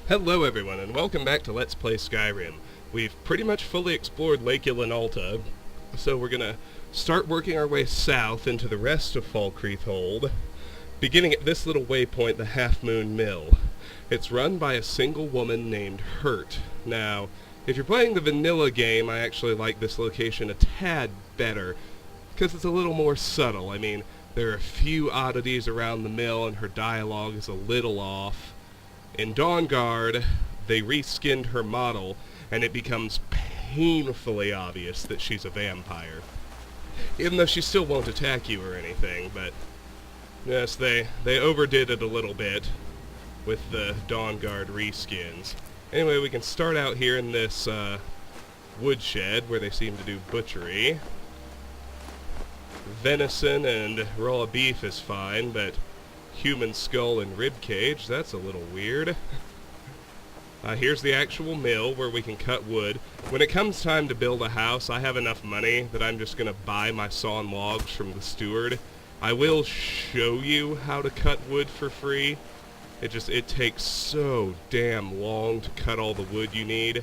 Hello everyone, and welcome back to Let's Play Skyrim. We've pretty much fully explored Lake Ilinalta, so we're gonna start working our way south into the rest of Falkreath Hold, beginning at this little waypoint, the Half Moon Mill. It's run by a single woman named Hurt. Now, if you're playing the vanilla game, I actually like this location a tad better, because it's a little more subtle. I mean, there are a few oddities around the mill, and her dialogue is a little off. In Dawnguard, they reskinned her model, and it becomes painfully obvious that she's a vampire. Even though she still won't attack you or anything, but yes, they overdid it a little bit with the Dawnguard reskins. Anyway, we can start out here in this woodshed where they seem to do butchery. Venison and raw beef is fine, but human skull and rib cage, that's a little weird. Here's the actual mill where we can cut wood. When it comes time to build a house, I have enough money that I'm just going to buy my sawn logs from the steward. I will show you how to cut wood for free. It takes so damn long to cut all the wood you need,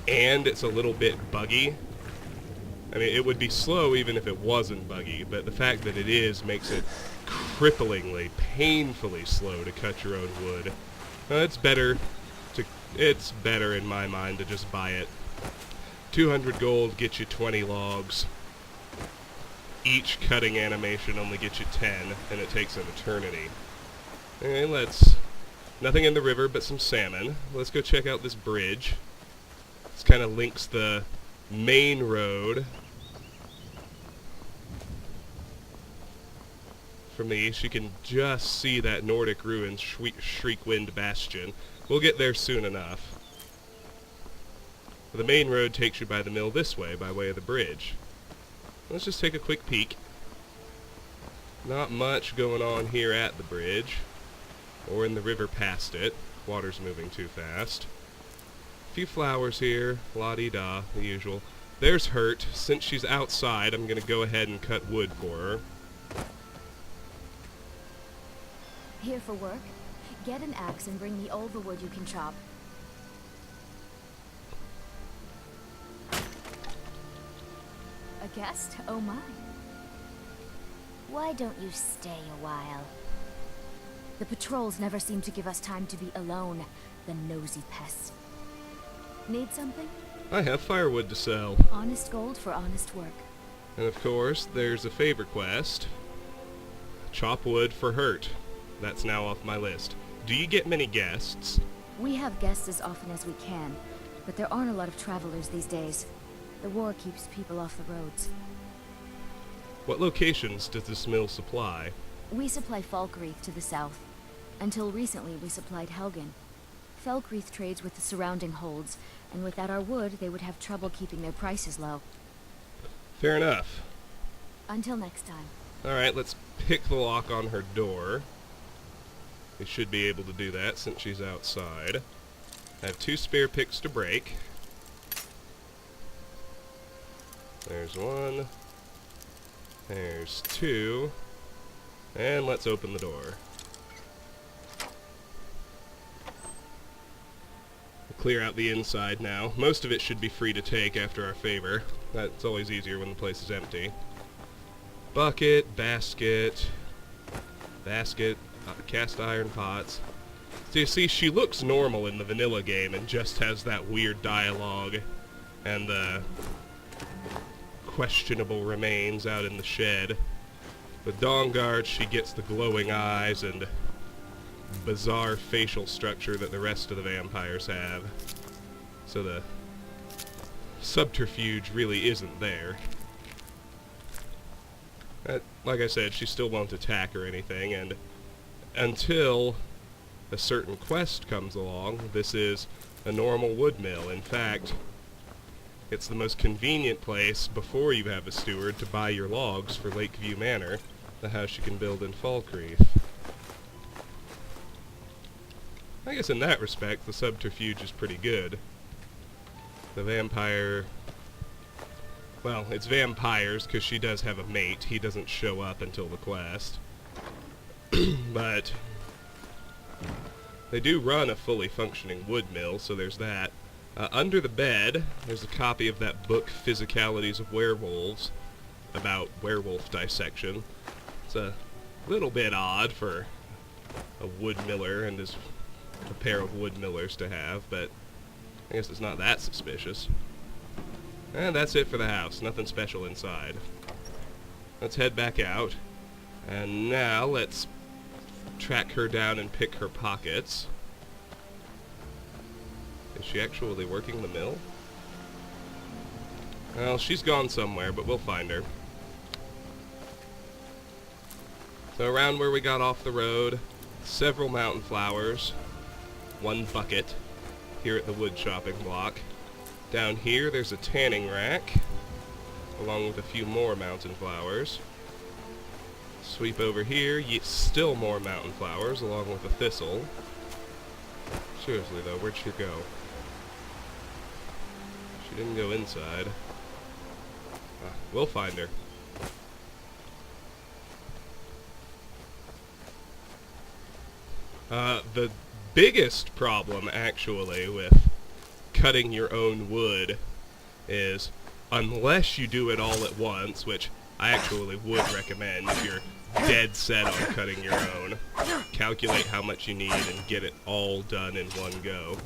and it's a little bit buggy. I mean, it would be slow even if it wasn't buggy, but the fact that it is makes it cripplingly, painfully slow to cut your own wood. It's better in my mind to just buy it. 200 gold gets you 20 logs. Each cutting animation only gets you 10, and it takes an eternity. Okay, nothing in the river but some salmon. Let's go check out this bridge. This kind of links the main road from the east. You can just see that Nordic ruins, Shriekwind Bastion. We'll get there soon enough. The main road takes you by the mill this way, by way of the bridge. Let's just take a quick peek. Not much going on here at the bridge, or in the river past it. Water's moving too fast. A few flowers here, la-di-da, the usual. There's Hurt. Since she's outside, I'm going to go ahead and cut wood for her. Here for work? Get an axe and bring me all the wood you can chop. A guest? Oh my. Why don't you stay a while? The patrols never seem to give us time to be alone, the nosy pests. Need something? I have firewood to sell. Honest gold for honest work. And of course, there's a favor quest. Chop wood for Hurt. That's now off my list. Do you get many guests? We have guests as often as we can, but there aren't a lot of travelers these days. The war keeps people off the roads. What locations does this mill supply? We supply Falkreath to the south. Until recently, we supplied Helgen. Falkreath trades with the surrounding holds, and without our wood, they would have trouble keeping their prices low. Fair enough. Until next time. Alright, let's pick the lock on her door. We should be able to do that since she's outside. I have 2 spare picks to break. There's 1. There's 2. And let's open the door. We'll clear out the inside now. Most of it should be free to take after our favor. That's always easier when the place is empty. Bucket, basket, cast iron pots. So you see, she looks normal in the vanilla game and just has that weird dialogue and the questionable remains out in the shed. With Dawnguard, she gets the glowing eyes and bizarre facial structure that the rest of the vampires have. So the subterfuge really isn't there. Like I said, she still won't attack or anything, and until a certain quest comes along, this is a normal wood mill. In fact, it's the most convenient place before you have a steward to buy your logs for Lakeview Manor, the house you can build in Falkreath. I guess in that respect, the subterfuge is pretty good. The vampire... Well, it's vampires, because she does have a mate. He doesn't show up until the quest. But They do run a fully functioning wood mill, so there's that. Under the bed, there's a copy of that book, Physicalities of Werewolves, about werewolf dissection. It's a little bit odd for a wood miller and a pair of wood millers to have, but I guess it's not that suspicious. And that's it for the house. Nothing special inside. Let's head back out. And now let's track her down and pick her pockets. Is she actually working the mill? Well, she's gone somewhere, but we'll find her. So around where we got off the road, several mountain flowers, one bucket here at the wood chopping block. Down here there's a tanning rack, along with a few more mountain flowers. Sweep over here, still more mountain flowers, along with a thistle. Seriously though, where'd she go? She didn't go inside. We'll find her. The biggest problem, actually, with cutting your own wood is, unless you do it all at once, which I actually would recommend if you're dead set on cutting your own, calculate how much you need and get it all done in one go.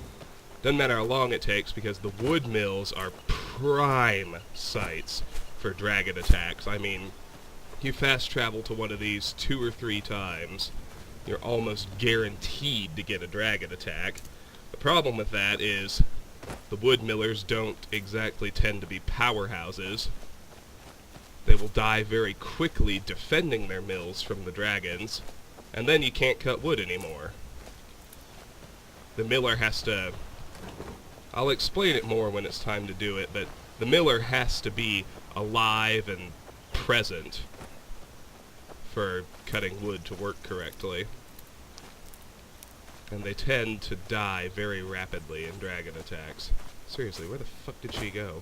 Doesn't matter how long it takes, because the wood mills are prime sites for dragon attacks. I mean, you fast travel to one of these 2 or 3 times, you're almost guaranteed to get a dragon attack. The problem with that is the wood millers don't exactly tend to be powerhouses. They will die very quickly defending their mills from the dragons, and then you can't cut wood anymore. The miller has to... I'll explain it more when it's time to do it, but the miller has to be alive and present for cutting wood to work correctly. And they tend to die very rapidly in dragon attacks. Seriously, where the fuck did she go?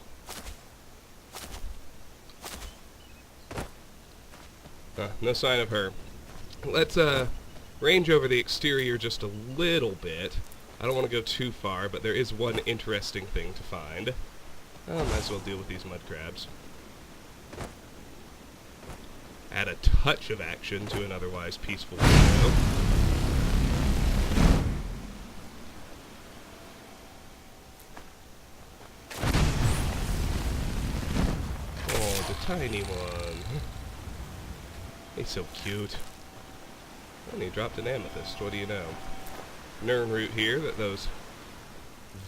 No sign of her. Let's range over the exterior just a little bit. I don't want to go too far, but there is one interesting thing to find. Might as well deal with these mud crabs. Add a touch of action to an otherwise peaceful video. Oh, the tiny one. He's so cute. And he dropped an amethyst, what do you know? Nern root here that those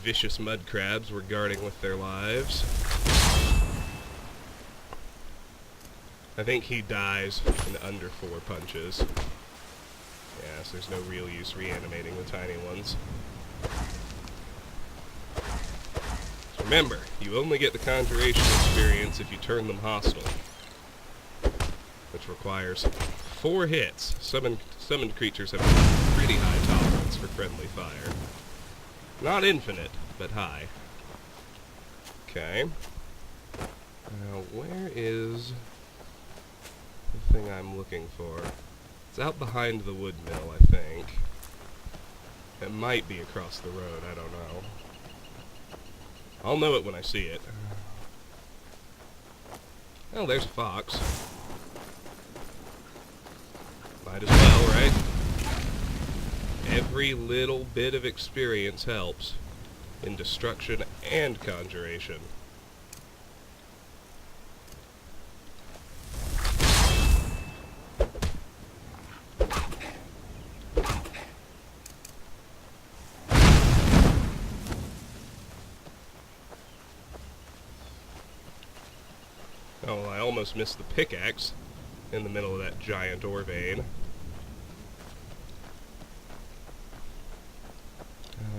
vicious mud crabs were guarding with their lives. I think he dies in under 4 punches. Yeah, so there's no real use reanimating the tiny ones. So remember, you only get the conjuration experience if you turn them hostile, which requires 4 hits. Summoned creatures have a pretty high tolerance for friendly fire. Not infinite, but high. Okay. Now, where is the thing I'm looking for? It's out behind the wood mill, I think. It might be across the road, I don't know. I'll know it when I see it. Oh, there's a fox. Might as well, right? Every little bit of experience helps in destruction and conjuration. Oh, I almost missed the pickaxe in the middle of that giant ore vein.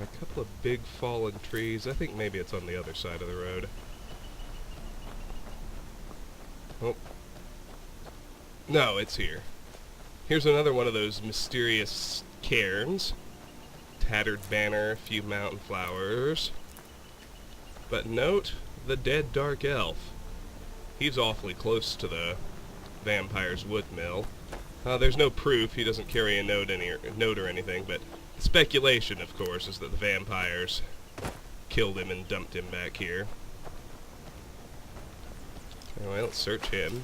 A couple of big fallen trees. I think maybe it's on the other side of the road. Oh. No, it's here. Here's another one of those mysterious cairns. Tattered banner, a few mountain flowers. But note the dead dark elf. He's awfully close to the vampire's wood mill. There's no proof. He doesn't carry a note or anything, but Speculation, of course, is that the vampires killed him and dumped him back here. Anyway, let's search him.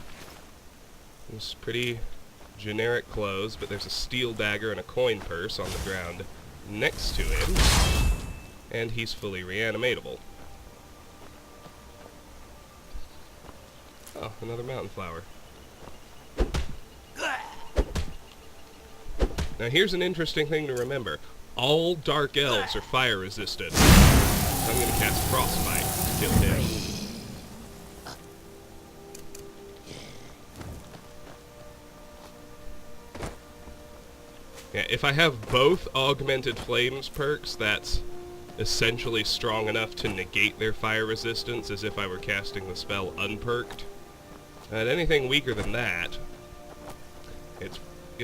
He's pretty generic clothes, but there's a steel dagger and a coin purse on the ground next to him, and he's fully reanimatable. Oh, another mountain flower. Now here's an interesting thing to remember. All dark elves are fire resistant. I'm going to cast Frostbite to kill him. Yeah, if I have both Augmented Flames perks, that's essentially strong enough to negate their fire resistance as if I were casting the spell unperked. And anything weaker than that,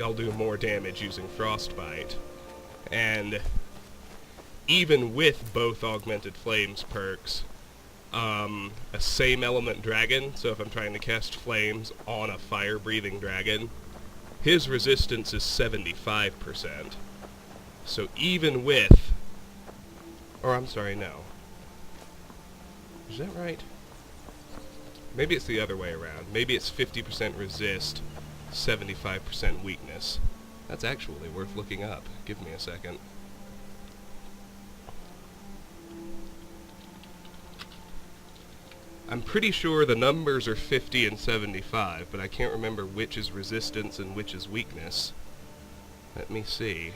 I'll do more damage using Frostbite. And even with both Augmented Flames perks, a same element dragon, so if I'm trying to cast flames on a fire-breathing dragon, his resistance is 75%. So even with... Or I'm sorry, no. Is that right? Maybe it's the other way around. Maybe it's 50% resist, 75% weakness. That's actually worth looking up. Give me a second. I'm pretty sure the numbers are 50 and 75, but I can't remember which is resistance and which is weakness. Let me see.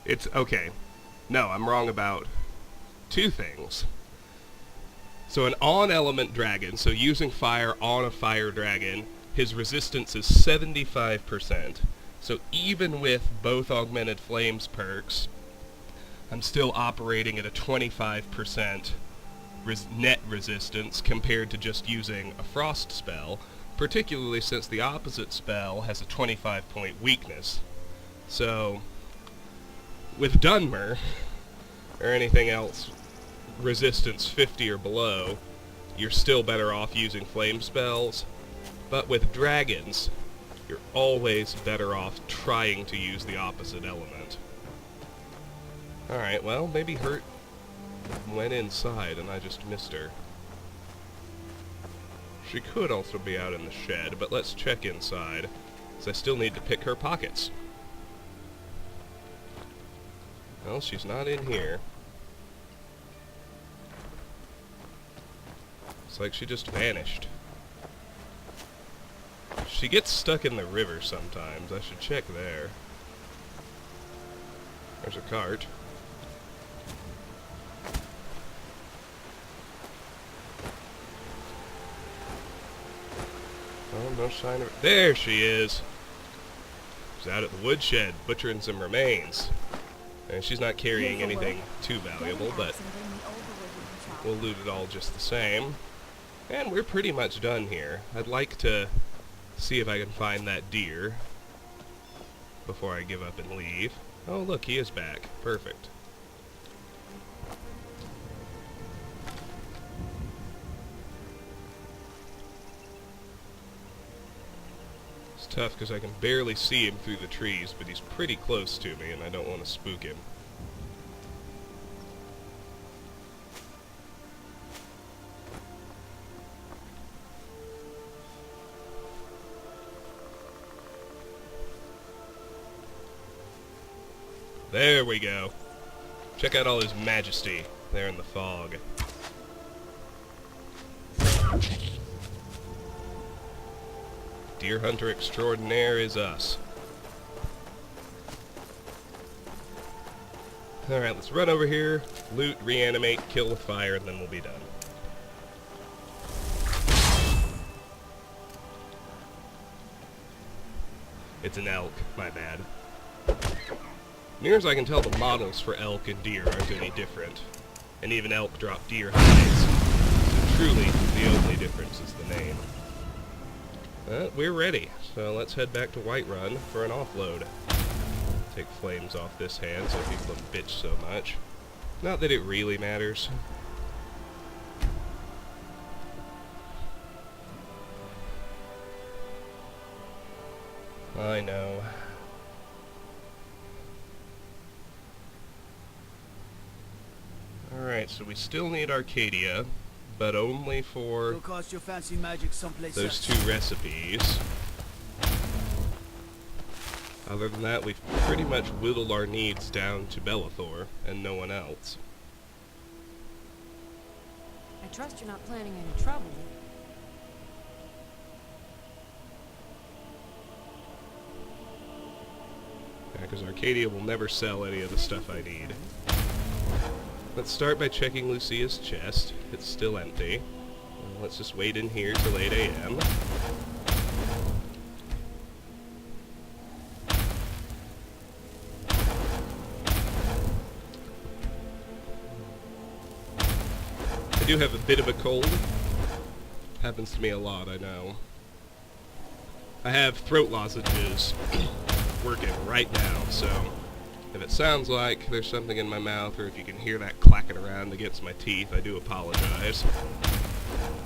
It's okay. No, I'm wrong about two things. So an on-element dragon, so using fire on a fire dragon, his resistance is 75%. So even with both Augmented Flames perks, I'm still operating at a 25% net resistance compared to just using a frost spell, particularly since the opposite spell has a 25-point weakness. So, with Dunmer, or anything else, resistance 50 or below, you're still better off using flame spells, but with dragons, you're always better off trying to use the opposite element. Alright, well, maybe Hurt went inside and I just missed her. She could also be out in the shed, but let's check inside, because I still need to pick her pockets. Well, she's not in here. It's like she just vanished. She gets stuck in the river sometimes. I should check there. There's a cart. Oh, no sign of her. There she is! She's out at the woodshed, butchering some remains. And she's not carrying anything too valuable, but we'll loot it all just the same. And we're pretty much done here. I'd like to see if I can find that deer before I give up and leave. Oh, look, he is back. Perfect. It's tough because I can barely see him through the trees, but he's pretty close to me and I don't want to spook him. There we go. Check out all his majesty there in the fog. Deer hunter extraordinaire is us. Alright, let's run over here, loot, reanimate, kill with fire, and then we'll be done. It's an elk, my bad. Near as I can tell, the models for elk and deer aren't any different. And even elk drop deer hides. So truly, the only difference is the name. But we're ready, so let's head back to Whiterun for an offload. Take flames off this hand so people don't bitch so much. Not that it really matters. I know. Alright, so we still need Arcadia, but only for Go cast your fancy magic someplace those else. 2 recipes. Other than that, we've pretty much whittled our needs down to Bellathor, and no one else. I trust you're not planning any trouble. Yeah, because Arcadia will never sell any of the stuff I need. Let's start by checking Lucia's chest. It's still empty. Let's just wait in here till 8 a.m. I do have a bit of a cold. Happens to me a lot, I know. I have throat lozenges working right now, so if it sounds like there's something in my mouth, or if you can hear that clacking around against my teeth, I do apologize.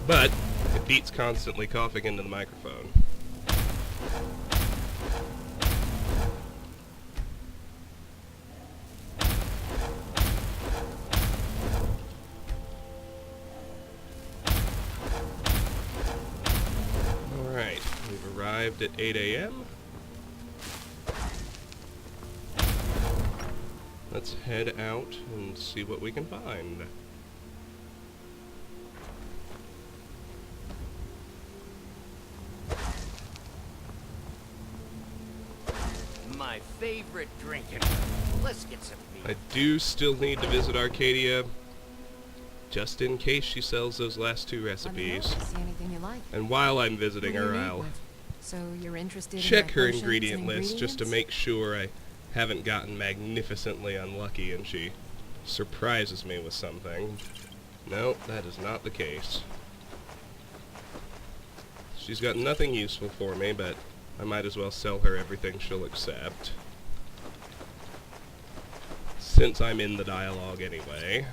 But it beats constantly coughing into the microphone. Alright, we've arrived at 8 a.m. Let's head out and see what we can find. My favorite drinking. Let's get some I meat. do still need to visit Arcadia, just in case she sells those last 2 Let me know recipes. if you see anything you like. And while I'm visiting Who do her, you meet I'll with? So you're interested check in her my potions ingredient and list just to ingredients? make sure I haven't gotten magnificently unlucky and she surprises me with something. No, that is not the case. She's got nothing useful for me, but I might as well sell her everything she'll accept, since I'm in the dialogue anyway.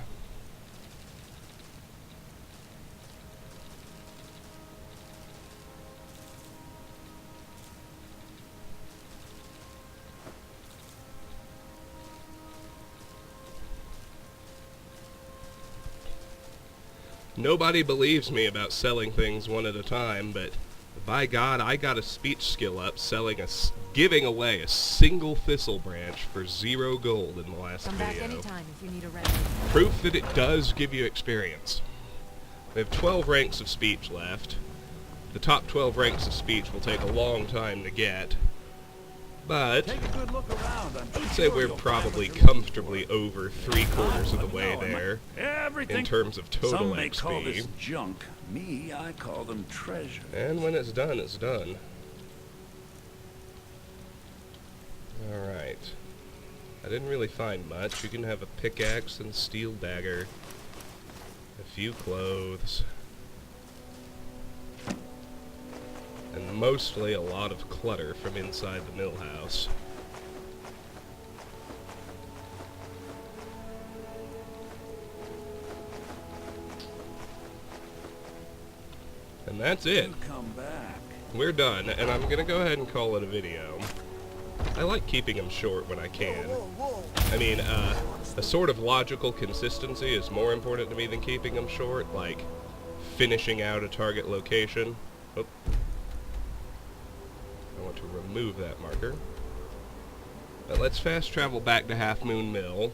Nobody believes me about selling things one at a time, but by God, I got a speech skill up selling giving away a single thistle branch for 0 gold in the last Come back video. anytime if you need a remedy. Proof that it does give you experience. We have 12 ranks of speech left. The top 12 ranks of speech will take a long time to get, but Take a good look around. I'd say we're probably comfortably over 3/4 of the way there Everything. in terms of total Some may call this XP. junk. Me, I call them treasure. And when it's done, it's done. Alright. I didn't really find much. You can have a pickaxe and steel dagger. A few clothes. And mostly a lot of clutter from inside the mill house. And that's it. Come back. We're done, and I'm gonna go ahead and call it a video. I like keeping them short when I can. I mean, a sort of logical consistency is more important to me than keeping them short, like finishing out a target location. Oh. I want to remove that marker. But let's fast travel back to Half Moon Mill.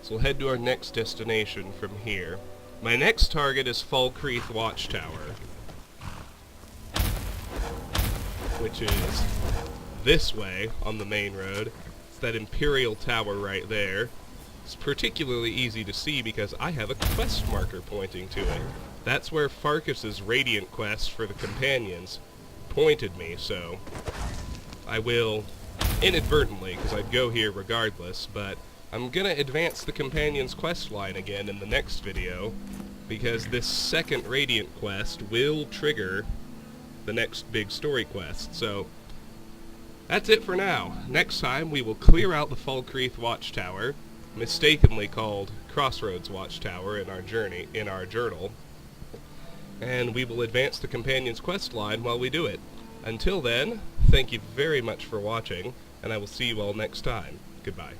So we'll head to our next destination from here. My next target is Falkreath Watchtower, which is this way on the main road. It's that Imperial Tower right there. It's particularly easy to see because I have a quest marker pointing to it. That's where Farkas's Radiant quest for the companions pointed me, so I will inadvertently, because I'd go here regardless, but I'm gonna advance the companions quest line again in the next video, because this second Radiant quest will trigger the next big story quest. So that's it for now. Next time we will clear out the Falkreath Watchtower, mistakenly called Crossroads Watchtower in our journal, and we will advance the companions quest line while we do it. Until then, thank you very much for watching, and I will see you all next time. Goodbye.